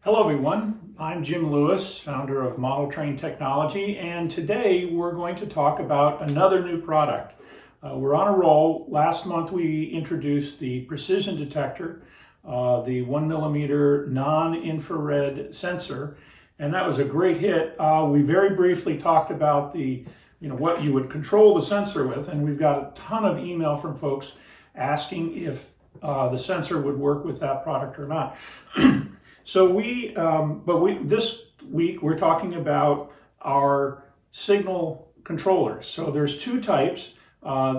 Hello everyone, I'm Jim Lewis, founder of ModelTrain Technology, and today we're going to talk about another new product. We're on a roll. Last month we introduced the Precision Detector, the 1mm non-infrared sensor, and that was a great hit. We very briefly talked about what you would control the sensor with, and we've got a ton of email from folks asking if the sensor would work with that product or not. So this week we're talking about our signal controllers. So there's two types.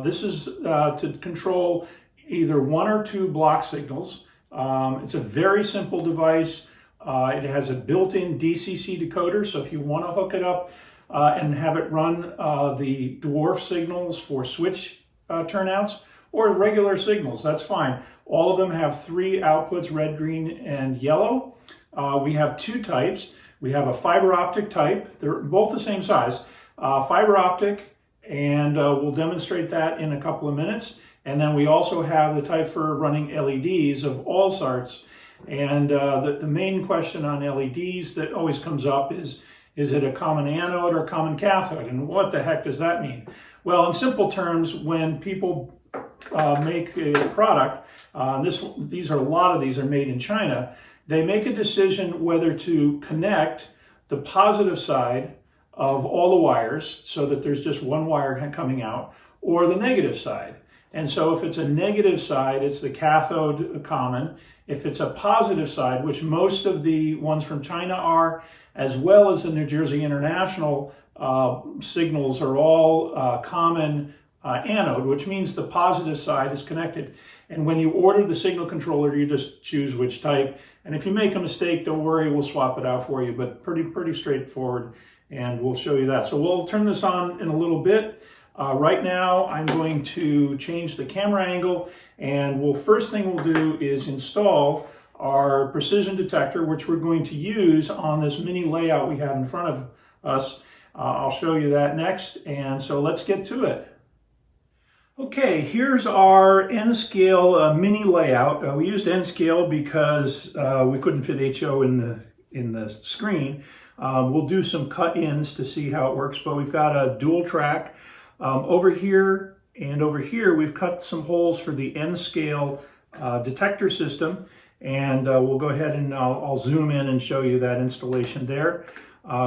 This is to control either one or two block signals. It's a very simple device. It has a built-in DCC decoder. So if you want to hook it up and have it run the dwarf signals for switch turnouts or regular signals, that's fine. All of them have three outputs, red, green, and yellow. We have two types. We have a fiber optic type. They're both the same size. Fiber optic, and we'll demonstrate that in a couple of minutes. And then we also have the type for running LEDs of all sorts. And the main question on LEDs that always comes up is it a common anode or a common cathode? And what the heck does that mean? Well, in simple terms, when people make a product, a lot of these are made in China, they make a decision whether to connect the positive side of all the wires so that there's just one wire coming out, or the negative side. And so if it's a negative side, it's the cathode common. If it's a positive side, which most of the ones from China are, as well as the New Jersey International signals are all common anode, which means the positive side is connected. And when you order the signal controller, you just choose which type. And if you make a mistake, don't worry, we'll swap it out for you, but pretty straightforward, and we'll show you that. So we'll turn this on in a little bit. Right now, I'm going to change the camera angle, and first thing we'll do is install our Precision Detector, which we're going to use on this mini layout we have in front of us. I'll show you that next, and so let's get to it. Okay, here's our NScale mini layout. We used NScale because we couldn't fit HO in the screen. We'll do some cut-ins to see how it works, but we've got a dual track. Over here and over here, we've cut some holes for the NScale detector system, and we'll go ahead and I'll zoom in and show you that installation there.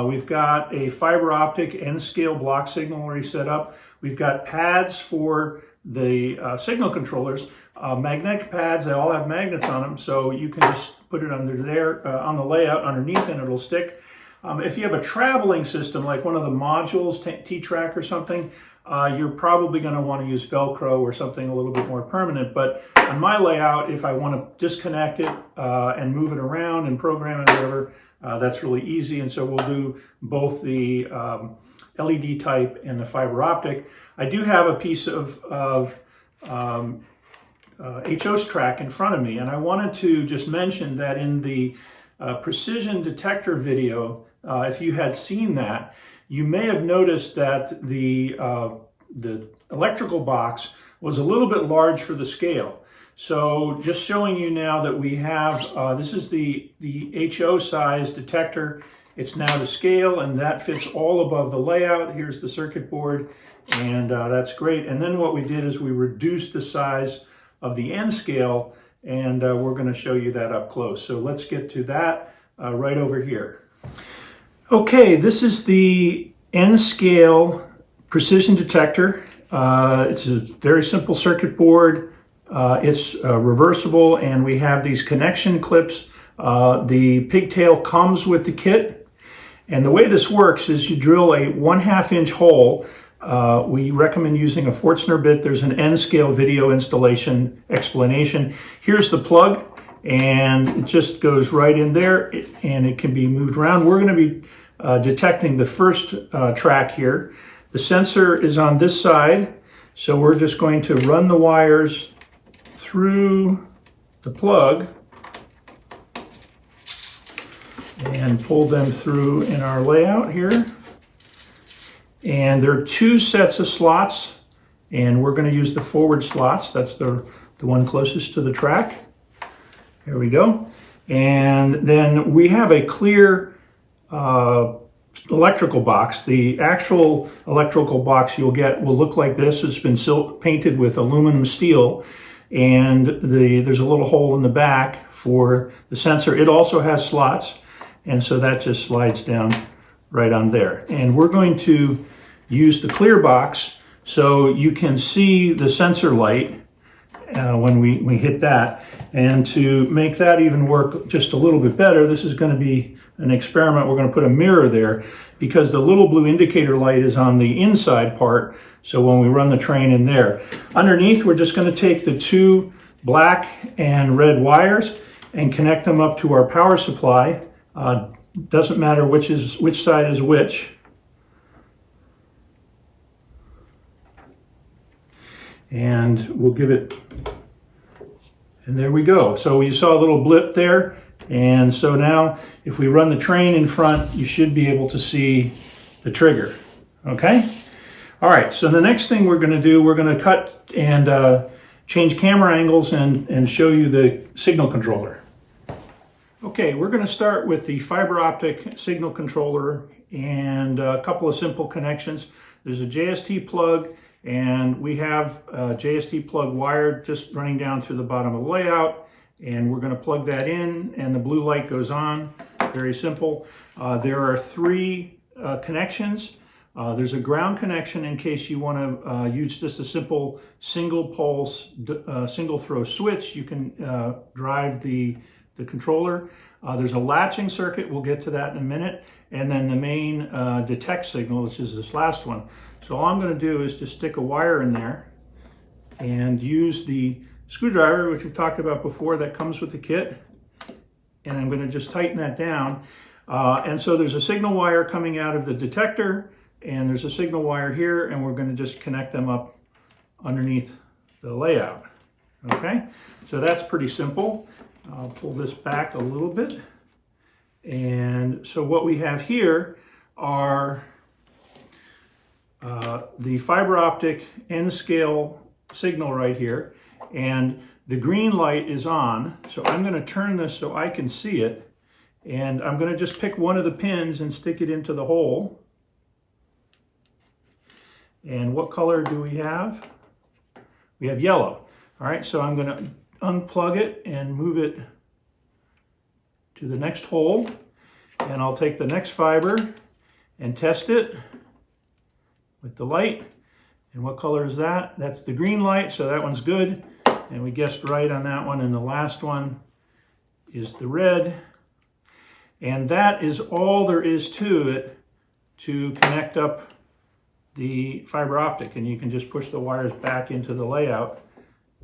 We've got a fiber optic NScale block signal already set up. We've got pads for the signal controllers, magnetic pads. They all have magnets on them, so you can just put it under there on the layout underneath, and it'll stick. If you have a traveling system like one of the modules, T-Track or something, you're probably going to want to use Velcro or something a little bit more permanent. But on my layout, if I want to disconnect it and move it around and program it or whatever, that's really easy. And so we'll do both the LED type and the fiber optic. I do have a piece of HO's track in front of me, and I wanted to just mention that in the Precision Detector video, if you had seen that, you may have noticed that the electrical box was a little bit large for the scale. So just showing you now that we have, this is the HO size detector. It's now to scale, and that fits all above the layout. Here's the circuit board, and that's great. And then what we did is we reduced the size of the NScale, and we're going to show you that up close. So let's get to that right over here. Okay, this is the NScale Precision Detector. It's a very simple circuit board. It's reversible, and we have these connection clips. The pigtail comes with the kit. And the way this works is you drill a 1/2 inch hole. We recommend using a Forstner bit. There's an NScale video installation explanation. Here's the plug, and it just goes right in there, and it can be moved around. We're going to be detecting the first track here. The sensor is on this side, so we're just going to run the wires through the plug and pull them through in our layout here. And there are two sets of slots, and we're going to use the forward slots. That's the one closest to the track. Here we go. And then we have a clear electrical box. The actual electrical box you'll get will look like this. It's been painted with aluminum steel, and there's a little hole in the back for the sensor. It also has slots, and so that just slides down right on there. And we're going to use the clear box so you can see the sensor light when we hit that. And to make that even work just a little bit better, this is going to be an experiment. We're going to put a mirror there because the little blue indicator light is on the inside part. So when we run the train in there, underneath, we're just going to take the two black and red wires and connect them up to our power supply. Doesn't matter which side is which. And we'll give it, and there we go. So you saw a little blip there. And so now if we run the train in front, you should be able to see the trigger, okay? All right, so the next thing we're gonna do, we're gonna cut and change camera angles and show you the signal controller. Okay, we're gonna start with the fiber optic signal controller and a couple of simple connections. There's a JST plug, and we have a JST plug wired just running down through the bottom of the layout, and we're going to plug that in and the blue light goes on. Very simple. There are three connections. There's a ground connection in case you want to use just a simple single pulse, single throw switch. You can drive the controller. There's a latching circuit. We'll get to that in a minute. And then the main detect signal, which is this last one. So all I'm going to do is just stick a wire in there and use the screwdriver, which we've talked about before, that comes with the kit. And I'm going to just tighten that down. And so there's a signal wire coming out of the detector, and there's a signal wire here, and we're going to just connect them up underneath the layout. Okay, so that's pretty simple. I'll pull this back a little bit. And so what we have here are the fiber optic NScale signal right here, and the green light is on. So I'm going to turn this so I can see it, and I'm going to just pick one of the pins and stick it into the hole. And what color do we have? We have yellow. All right, so I'm going to unplug it and move it to the next hole, and I'll take the next fiber and test it with the light. And what color is that? That's the green light, so that one's good. And we guessed right on that one. And the last one is the red. And that is all there is to it to connect up the fiber optic. And you can just push the wires back into the layout,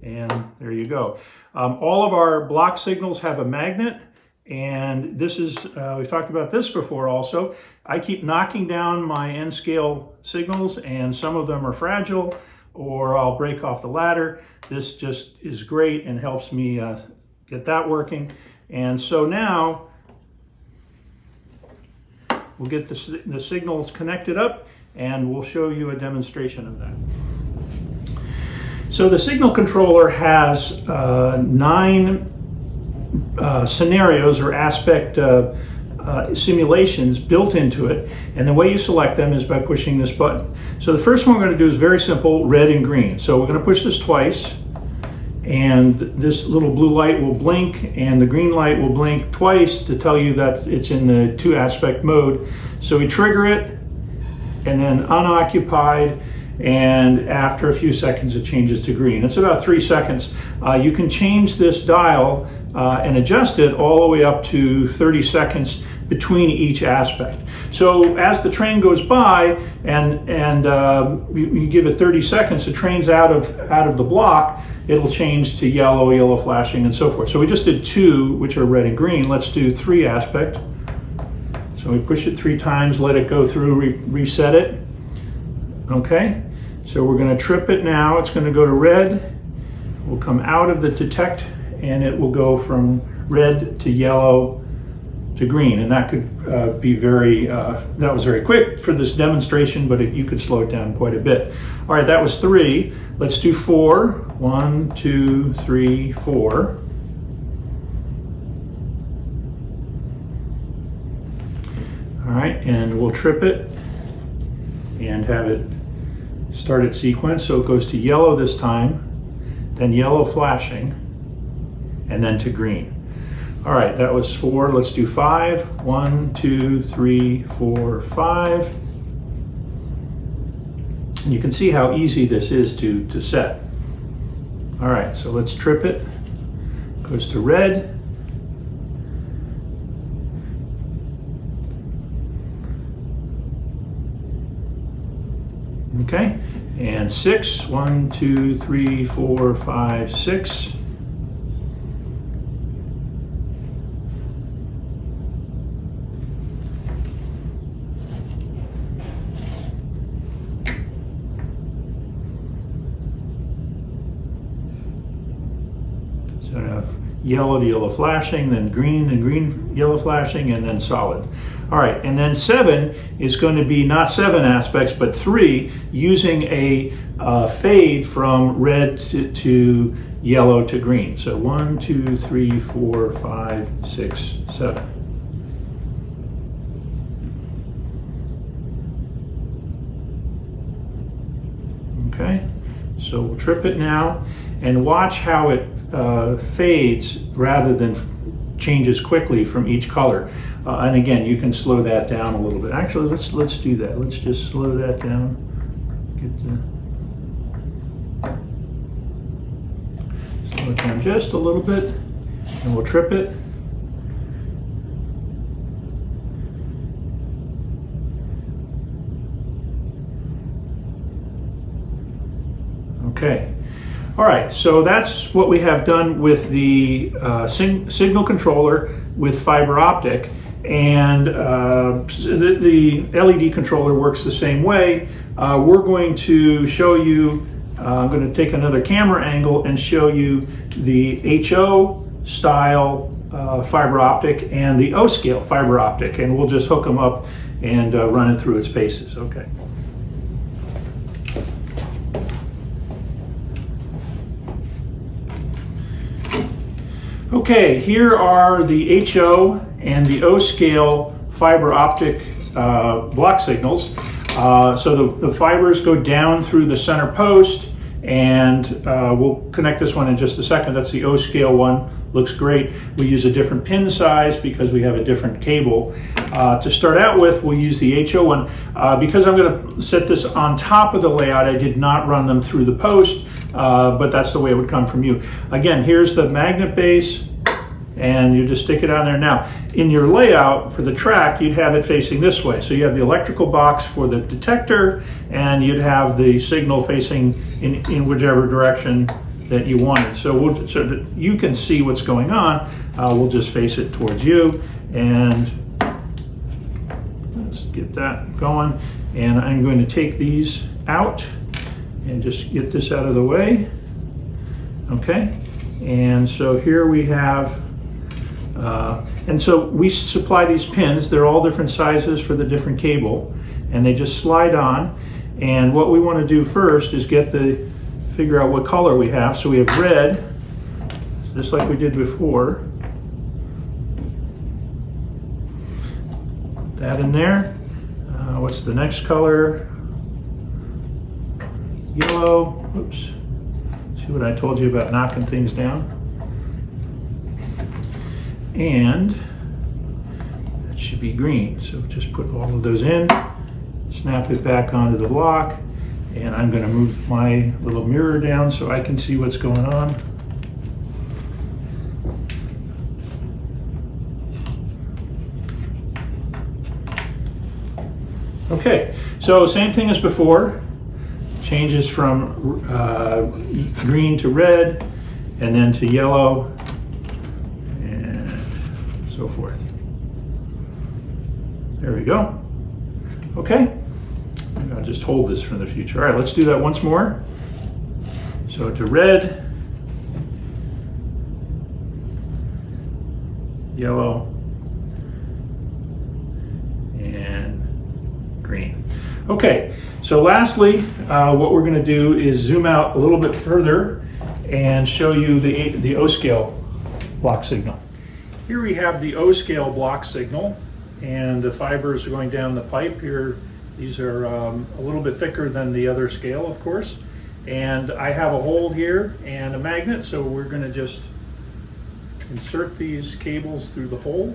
and there you go. All of our block signals have a magnet. And this is, we've talked about this before also. I keep knocking down my NScale signals, and some of them are fragile, or I'll break off the ladder. This just is great and helps me get that working. And so now we'll get the signals connected up, and we'll show you a demonstration of that. So the signal controller has 9 scenarios or aspect simulations built into it, and the way you select them is by pushing this button. So the first one we're going to do is very simple, red and green. So we're going to push this twice, and this little blue light will blink, and the green light will blink twice to tell you that it's in the 2 aspect mode. So we trigger it, and then unoccupied, and after a few seconds it changes to green. It's about 3 seconds. You can change this dial and adjust it all the way up to 30 seconds between each aspect. So as the train goes by and you give it 30 seconds, the train's out of the block, it'll change to yellow, yellow flashing, and so forth. So we just did 2, which are red and green. Let's do 3 aspect. So we push it 3 times, let it go through, reset it. Okay, so we're going to trip it now. It's going to go to red. We'll come out of the detect, and it will go from red to yellow to green. And that could be that was very quick for this demonstration, but you could slow it down quite a bit. All right, that was 3. Let's do 4. 1, 2, 3, 4. right, and we'll trip it and have it start its sequence. So it goes to yellow this time, then yellow flashing, and then to green. All right, that was 4. Let's do 5. 1, 2, 3, 4, 5. And you can see how easy this is to set. All right, so let's trip it. Goes to red. Okay, and 6. 1, 2, 3, 4, 5, 6. So I have yellow to yellow flashing, then green and green yellow flashing, and then solid. All right, and then 7 is going to be not 7 aspects, but 3, using a fade from red to yellow to green. So 1, 2, 3, 4, 5, 6, 7. Okay, so we'll trip it now and watch how it fades rather than changes quickly from each color. And again, you can slow that down a little bit. Actually, let's do that. Let's just slow that down. Slow it down just a little bit, and we'll trip it. Okay. All right, so that's what we have done with the signal controller with fiber optic, and the LED controller works the same way. We're going to show you, I'm going to take another camera angle and show you the HO style fiber optic and the O scale fiber optic, and we'll just hook them up and run it through its paces. Okay. Okay, here are the HO and the O scale fiber optic block signals. So the fibers go down through the center post, and we'll connect this one in just a second. That's the O scale one. Looks great. We use a different pin size because we have a different cable. To start out with, we'll use the HO one. Because I'm going to set this on top of the layout, I did not run them through the post, but that's the way it would come from you. Again, here's the magnet base, and you just stick it on there. Now, in your layout for the track, you'd have it facing this way. So you have the electrical box for the detector, and you'd have the signal facing in whichever direction that you wanted. So, so that you can see what's going on, we'll just face it towards you, and let's get that going. And I'm going to take these out and just get this out of the way. Okay, and so here we have, and so we supply these pins. They're all different sizes for the different cable, and they just slide on. And what we want to do first is figure out what color we have. So we have red, just like we did before. That in there. What's the next color? Yellow. Oops. See what I told you about knocking things down? And that should be green. So just put all of those in, snap it back onto the block, and I'm going to move my little mirror down so I can see what's going on. Okay, so same thing as before. Changes from green to red, and then to yellow, and so forth. There we go. Okay, I'll just hold this for the future. All right, let's do that once more. So to red, yellow, and green. Okay, so lastly, what we're going to do is zoom out a little bit further and show you the O scale block signal. Here we have the O scale block signal, and the fibers are going down the pipe here. These are a little bit thicker than the other scale, of course. And I have a hole here and a magnet, so we're going to just insert these cables through the hole.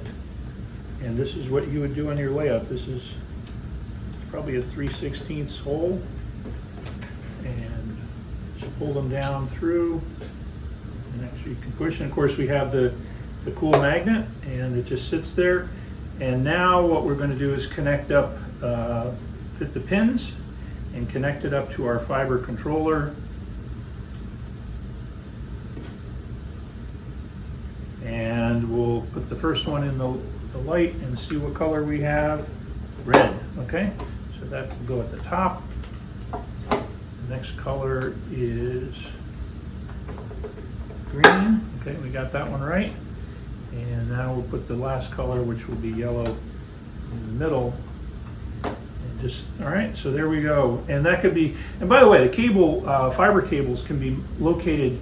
And this is what you would do on your layout. This is probably a 3/16 hole. And just pull them down through. And actually you can push. And of course we have the cool magnet, and it just sits there. And now what we're going to do is connect up, fit the pins and connect it up to our fiber controller. And we'll put the first one in the light and see what color we have. Red, okay? So that will go at the top. The next color is green. Okay, we got that one right. And now we'll put the last color, which will be yellow, in the middle. And just, all right, so there we go. And that could be, and by the way, the cable, fiber cables can be located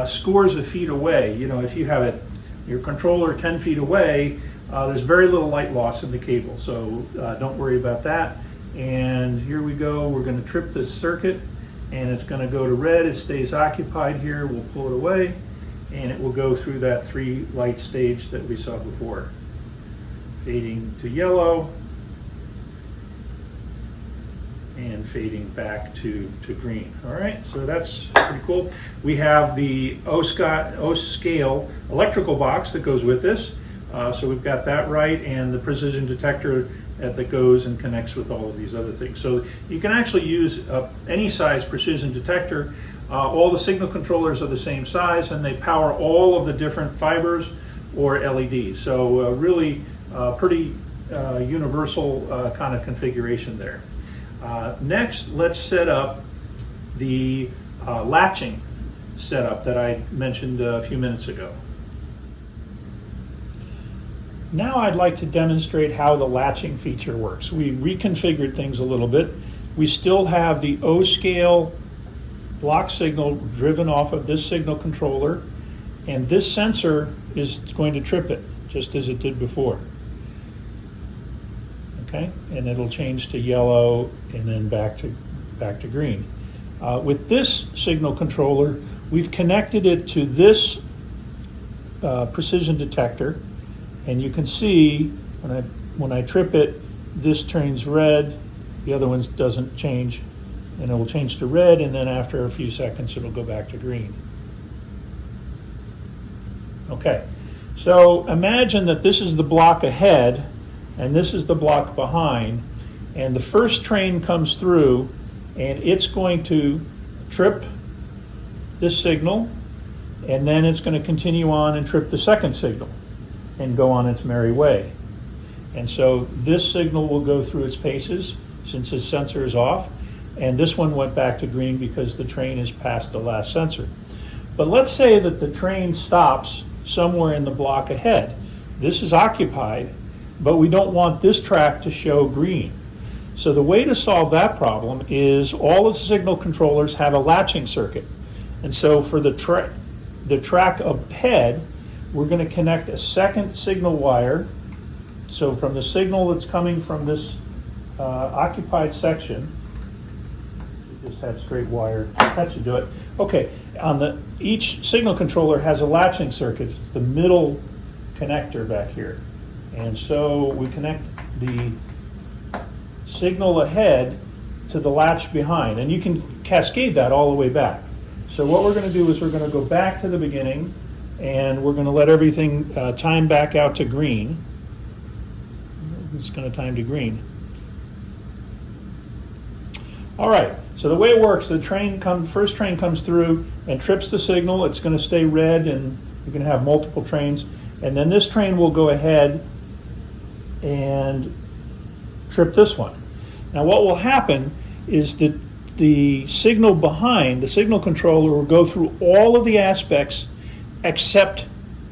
scores of feet away. You know, if you have your controller 10 feet away, there's very little light loss in the cable, so don't worry about that. And here we go, we're going to trip this circuit, and it's going to go to red. It stays occupied here. We'll pull it away, and it will go through that 3 light stage that we saw before. Fading to yellow, and fading back to green. All right, so that's pretty cool. We have the NScale electrical box that goes with this. So we've got that right, and the precision detector that goes and connects with all of these other things. So you can actually use any size precision detector. All the signal controllers are the same size, and they power all of the different fibers or LEDs. So really pretty universal kind of configuration there. Next, let's set up the latching setup that I mentioned a few minutes ago. Now I'd like to demonstrate how the latching feature works. We reconfigured things a little bit. We still have the O-scale block signal driven off of this signal controller, and this sensor is going to trip it just as it did before. Okay, and it'll change to yellow and then back to green. With this signal controller, we've connected it to this precision detector, and you can see when I trip it, this turns red, the other one doesn't change, and it will change to red, and then after a few seconds it'll go back to green. Okay, so imagine that this is the block ahead and this is the block behind, and the first train comes through and it's going to trip this signal, and then it's going to continue on and trip the second signal and go on its merry way. And so this signal will go through its paces since its sensor is off, and this one went back to green because the train is past the last sensor. But let's say that the train stops somewhere in the block ahead. This is occupied, but we don't want this track to show green. So the way to solve that problem is all of the signal controllers have a latching circuit. And so for the track ahead, we're going to connect a second signal wire. So from the signal that's coming from this occupied section, you just have straight wire, that should do it. Okay, each signal controller has a latching circuit. It's the middle connector back here. And so we connect the signal ahead to the latch behind, and you can cascade that all the way back. So what we're going to do is we're going to go back to the beginning, and we're going to let everything time back out to green. It's going to time to green. All right, so the way it works, the first train comes through and trips the signal. It's going to stay red, and you're going to have multiple trains. And then this train will go ahead and trip this one. Now what will happen is that the signal behind, the signal controller, will go through all of the aspects except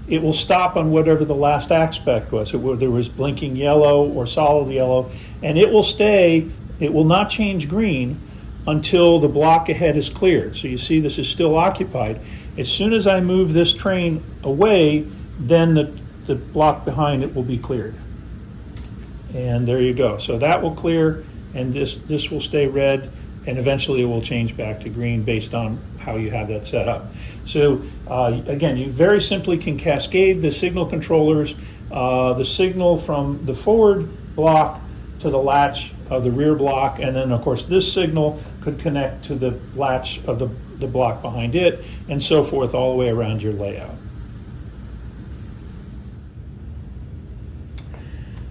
it will stop on whatever the last aspect was. Whether it was blinking yellow or solid yellow, and it will stay, it will not change green until the block ahead is cleared. So you see this is still occupied. As soon as I move this train away, then the block behind it will be cleared. and there you go. So that will clear, and this will stay red, and eventually it will change back to green based on how you have that set up. So again, you very simply can cascade the signal controllers, the signal from the forward block to the latch of the rear block, and then of course this signal could connect to the latch of the block behind it, and so forth all the way around your layout.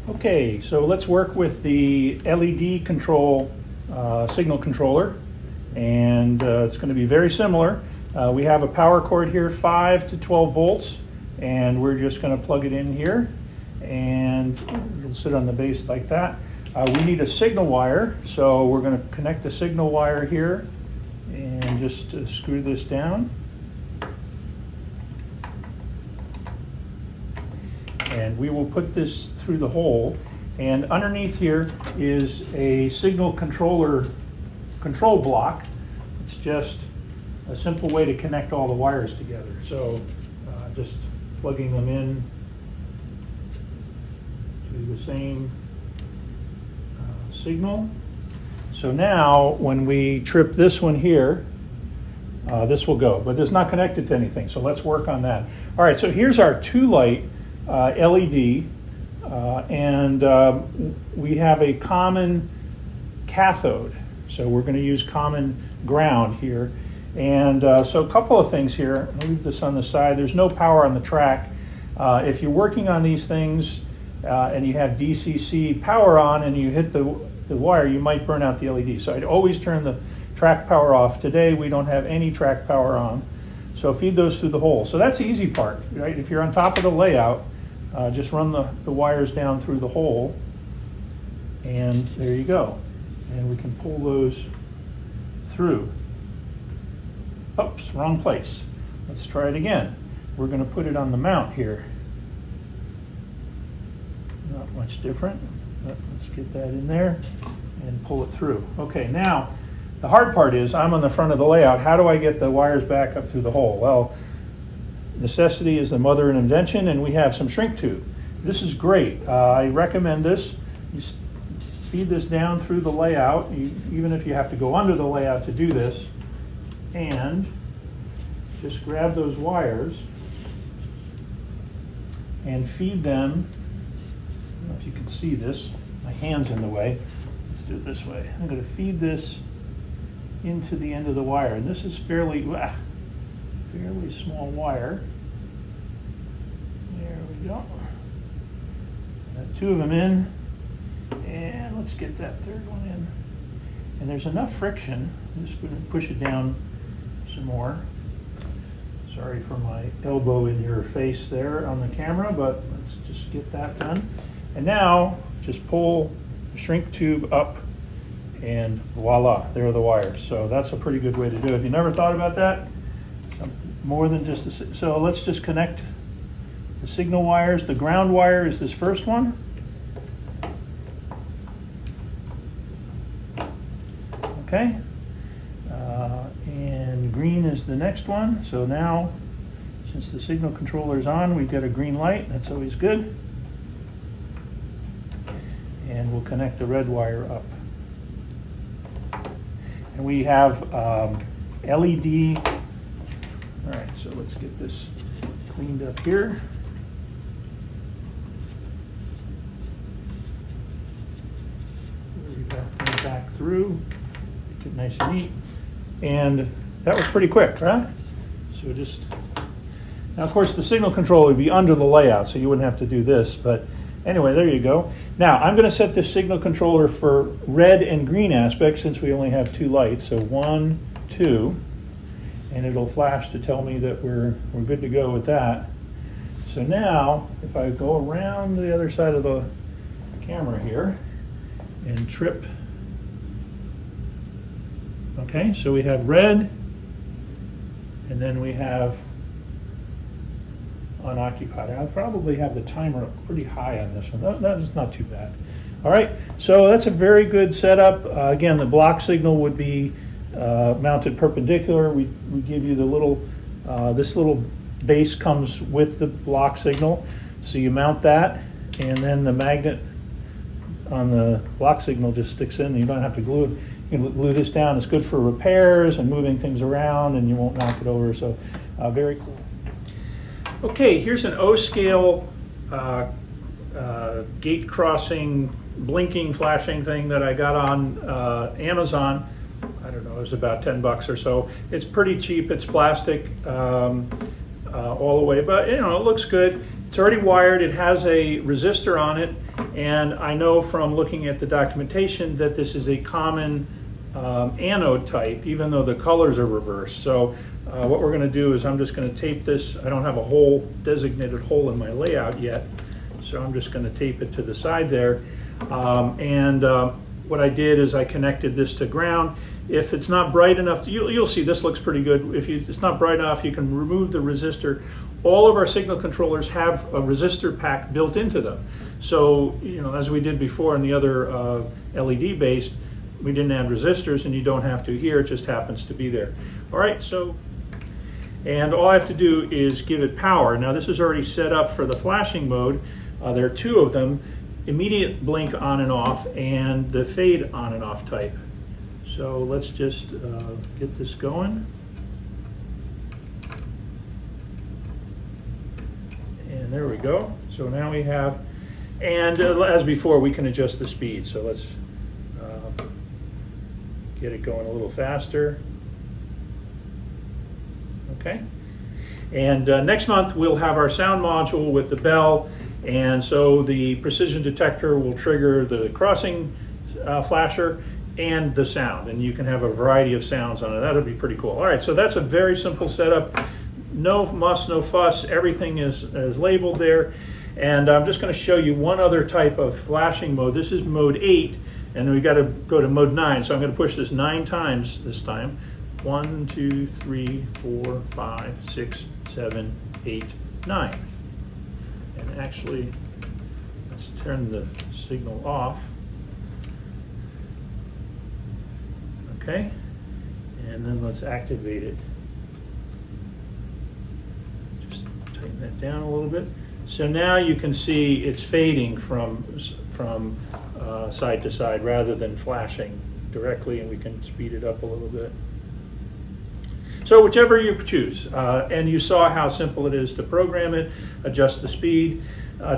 Okay, so let's work with the LED control signal controller, and it's going to be very similar. We have a power cord here, 5 to 12 volts, and we're just going to plug it in here, and it'll sit on the base like that. We need a signal wire, so we're going to connect the signal wire here and just screw this down. And we will put this through the hole, and underneath here is a signal control block. It's just a simple way to connect all the wires together. So just plugging them in to the same signal. So now when we trip this one here, this will go, but it's not connected to anything, so let's work on that. All right, so here's our 2-light LED, and we have a common cathode, so we're going to use common ground here. And so a couple of things here. I'll leave this on the side. There's no power on the track. If you're working on these things and you have DCC power on and you hit the wire, you might burn out the LED. So I'd always turn the track power off. Today we don't have any track power on, so feed those through the hole. So that's the easy part, right? If you're on top of the layout, just run the wires down through the hole, and there you go. And we can pull those through. Oops, wrong place. Let's try it again. We're going to put it on the mount here. Not much different. Let's get that in there and pull it through. Okay, now the hard part is I'm on the front of the layout. How do I get the wires back up through the hole? Well, necessity is the mother of invention, and we have some shrink tube. This is great. I recommend this. You feed this down through the layout, even if you have to go under the layout to do this, and just grab those wires and feed them. I don't know if you can see this. My hand's in the way. Let's do it this way. I'm going to feed this into the end of the wire, and this is fairly small wire. There we go. Got 2 of them in, and let's get that 3rd one in. And there's enough friction. I'm just going to push it down some more. Sorry for my elbow in your face there on the camera, but let's just get that done. And now just pull the shrink tube up, and voila, there are the wires. So that's a pretty good way to do it. If you never thought about that, more than just so let's just connect the signal wires. The ground wire is this first one. Okay. And green is the next one. So now, since the signal controller is on, we've got a green light. That's always good. And we'll connect the red wire up. And we have LED. All right, so let's get this cleaned up here. Back through, get it nice and neat. And that was pretty quick, right? So just, now of course the signal control would be under the layout, so you wouldn't have to do this, but anyway, there you go. Now I'm going to set this signal controller for red and green aspects since we only have 2 lights. So 1, 2, and it'll flash to tell me that we're good to go with that. So now if I go around the other side of the camera here and trip. Okay, so we have red, and then we have unoccupied. I'll probably have the timer up pretty high on this one. That's not too bad. All right, so that's a very good setup. Again, the block signal would be mounted perpendicular. We give you the little, this little base comes with the block signal. So you mount that, and then the magnet on the lock signal just sticks in. You don't have to glue it. You can glue this down. It's good for repairs and moving things around, and you won't knock it over. So very cool. Okay, here's an O-scale gate crossing, blinking, flashing thing that I got on Amazon. I don't know, it was about 10 bucks or so. It's pretty cheap. It's plastic all the way, but you know, it looks good. It's already wired. It has a resistor on it, and I know from looking at the documentation that this is a common anode type, even though the colors are reversed. So what we're going to do is I'm just going to tape this. I don't have a designated hole in my layout yet, so I'm just going to tape it to the side there. What I did is I connected this to ground. If it's not bright enough, you'll see this looks pretty good. If it's not bright enough, you can remove the resistor. All of our signal controllers have a resistor pack built into them. So, you know, as we did before in the other LED based, we didn't add resistors, and you don't have to here, it just happens to be there. All right, so, and all I have to do is give it power. Now this is already set up for the flashing mode. There are two of them, immediate blink on and off, and the fade on and off type. So let's just get this going. And there we go. So now we have, and as before, we can adjust the speed. So let's get it going a little faster. Okay. And next month we'll have our sound module with the bell, and so the Precision Detector will trigger the crossing flasher and the sound, and you can have a variety of sounds on it. That'll be pretty cool. All right, so that's a very simple setup. No muss, no fuss. Everything is labeled there. And I'm just going to show you one other type of flashing mode. This is mode 8, and we got to go to mode 9. So I'm going to push this 9 times this time. 1, 2, 3, 4, 5, 6, 7, 8, 9. And actually, let's turn the signal off. Okay, and then let's activate it. Just tighten that down a little bit. So now you can see it's fading from side to side rather than flashing directly, and we can speed it up a little bit. So whichever you choose, and you saw how simple it is to program it, adjust the speed,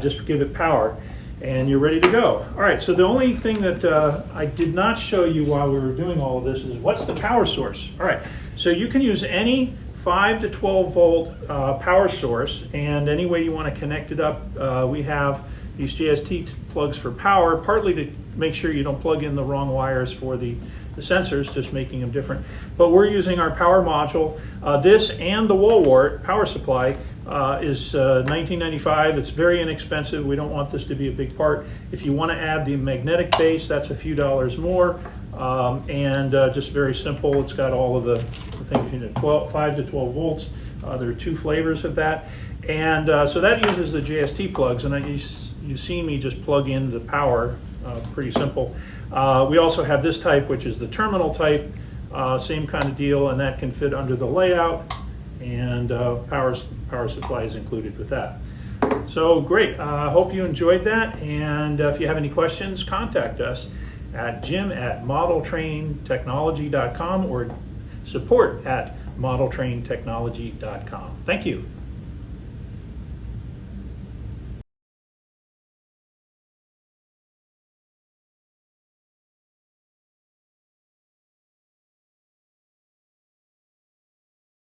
just give it power, and you're ready to go. All right, so the only thing that I did not show you while we were doing all of this is what's the power source. All right, so you can use any 5 to 12 volt power source, and any way you want to connect it up. We have these JST plugs for power, partly to make sure you don't plug in the wrong wires for the sensors, just making them different. But we're using our power module. This and the wall wart power supply is $19.95. It's very inexpensive. We don't want this to be a big part. If you want to add the magnetic base, that's a few dollars more. Just very simple. It's got all of the things you need, 5 to 12 volts. There are 2 flavors of that. And so that uses the JST plugs, and you've seen me just plug in the power, pretty simple. We also have this type, which is the terminal type, same kind of deal, and that can fit under the layout, and power supply is included with that. So great, I hope you enjoyed that, and if you have any questions, contact us at jim@modeltraintechnology.com or support@modeltraintechnology.com. Thank you.